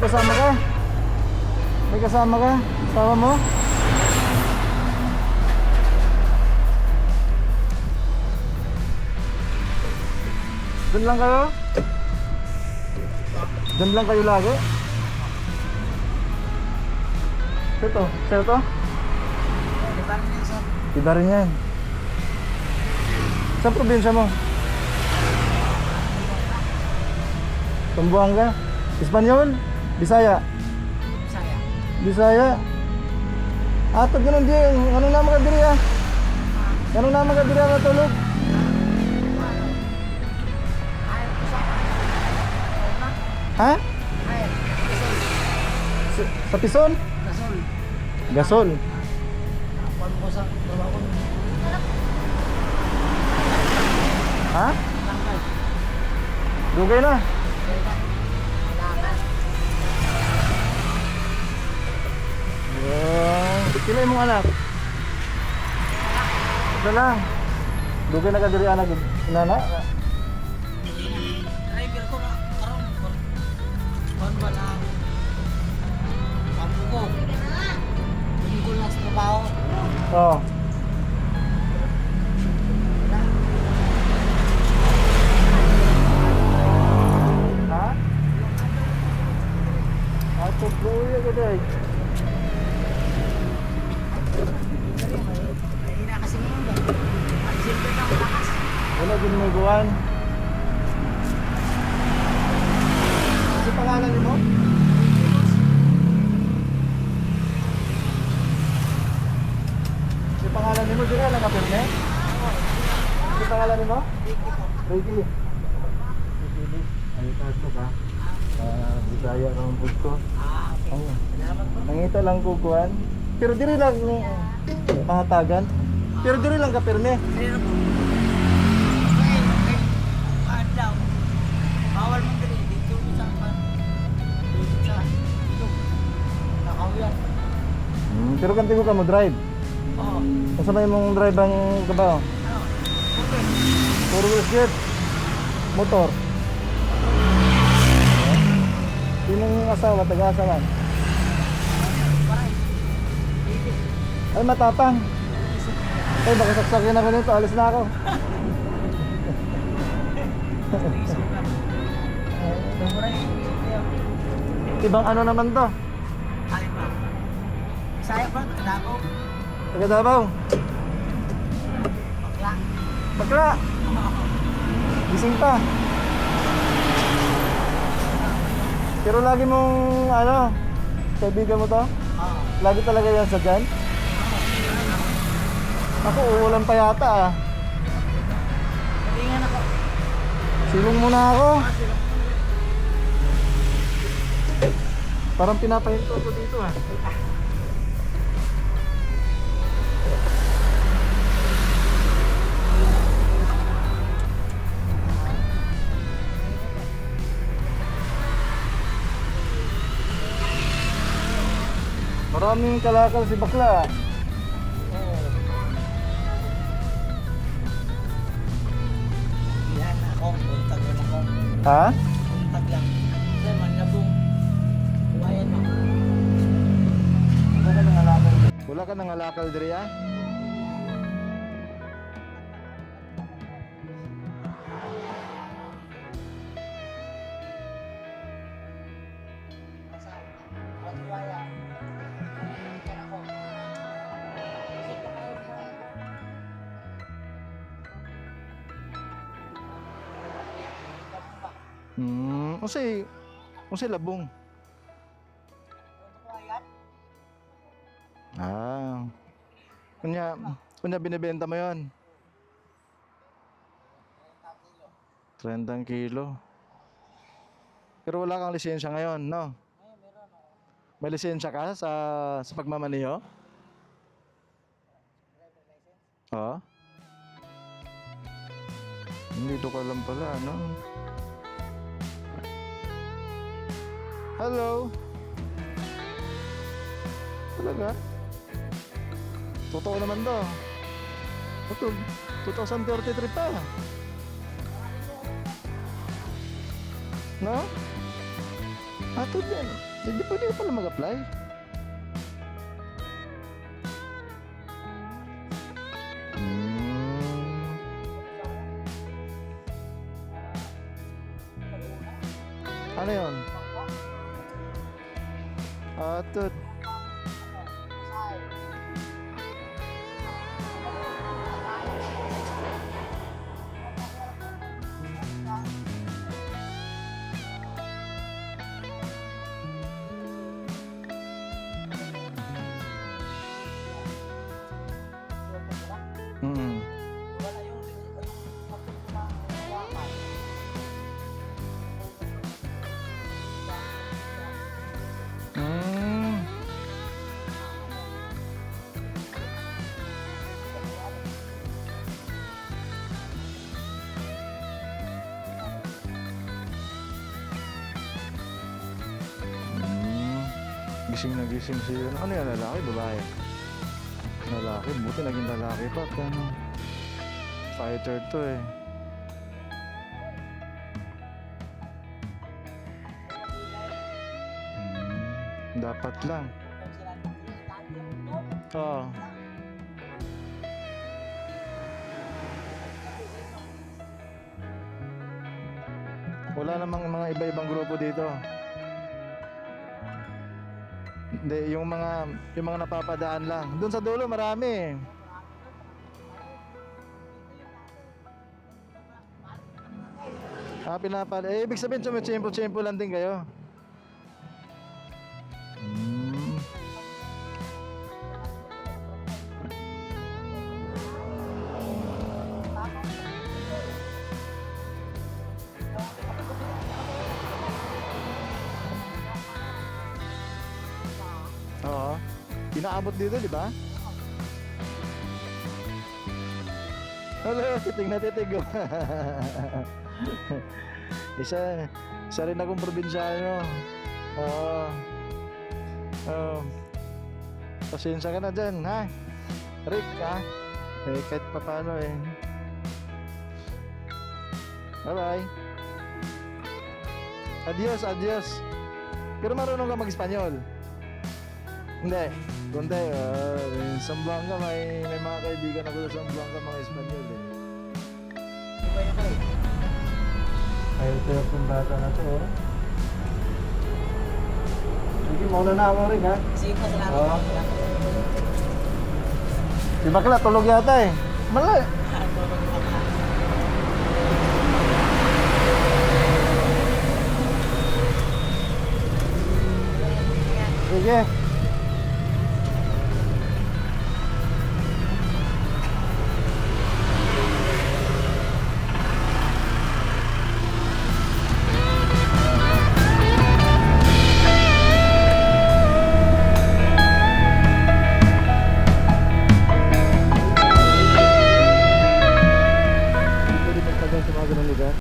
kasama ka? May kasama ka? Kasama mo? Doon lang kayo? Doon lang kayo lagi? Ito? Sa'yo to? Iba rin yan. Saan probinsya mo? Zamboanga? Espanyol? Bisaya? Bisaya. Bisaya? Ato ganun din. Ano naman ka diri ah? Ano naman ka diri matulog? Ha? Sa Pison? Gasol. Gasol. Ako ko sa trabaho. Ha? Langkay. Dugay na. Sila yung mga anak? Ito lang. Dugay na ka diri anak nana? Driver ko na karon kon ba na pampo ko. Hindi ko na sa trabaho. Oo. Ha? Ato buya ka day. Mahina kasi ngayon ba? Ang simple na malakas. Wala din mo buwan. Ano pangalan mo? Si pangalan mo dira lang kapirne? Si pangalan mo? Ricky. Ricky. Ayun taas mo ba? Bisaya ng food ko. Okay. Oh. Salamat po. Nangita lang kukuan. Pero diri lang pangatagan. Pero diri lang kapirne. Sino po? Okay. Daw. Bawal mo dito dito sa dito. Nakawiyan. Pero kanti ko ka mo drive. Oo. Kung sabay mong drive ang kabaw? Ano? Okay. Four wheels jet. Motor. Sinong asawa? Taga-asawan? Paray. Ay, matapang. Ay, baka saksakin ako nito. Alis na ako. Paray. Ibang ano naman to? Ay ba? Saya ba? Dako. Taga Davao. Bakla. Bakla. Gising pa. Pero lagi mong ano, kaibigan mo to? Oo. Lagi talaga yan sa dyan? Ako, uulan pa yata ah. Kalingan ako. Silong muna ako. Sila. Parang pinapahinto ko dito ah. Maraming kalakal si bakla. Yan ako. Buntag lang ako. Ha? Buntag lang. Kasi manlabong. Buhayan mo. Wala ka nang alakal. Wala ka nang alakal diri ah? Buhaya. Yan ako. Unsay labong? Buhayan. Ah. Kunya binebenta mo 'yon. 30 kilo. Pero wala kang lisensya ngayon, no? Ngayon meron ako. May lisensya ka sa pagmamaneho? Driver license. Oo. Dito ka lang pala, no? Hello? Talaga? Totoo naman to. Ito, 2033 pa. No? Ato din. Hindi pwede ka pala mag-apply. Hmm. Ano yun? Atot. Hmm. Wala yung Hmm. Hmm. Gising na gising siya. Ano yan, lalaki, babae? Lalaki, buti naging lalaki pa. Ano? Fighter to eh. Dapat lang. Oo. Wala namang mga iba-ibang grupo dito. Hindi, yung mga napapadaan lang. Doon sa dulo marami. Pinapal. Ibig sabihin sumitsimpo-tsimpo lang din kayo. Hmm. Oo. Inaabot dito, di ba? Hello, titig na titig. isa rin akong probinsyano. Oo. Pasensya ka na dyan, ha? Rick, ha? Kahit pa paano eh. Bye-bye. Adios, adios. Pero marunong ka mag-Espanyol? Hindi. Kundi, Zamboanga, may mga kaibigan ako sa Zamboanga, mga Espanyol eh. Ay, ito yung bata na to, oh. Sige, mauna na ako rin, ha? Sige po, salamat. Oo. Si Bakla, tulog yata eh. Malay. Sige.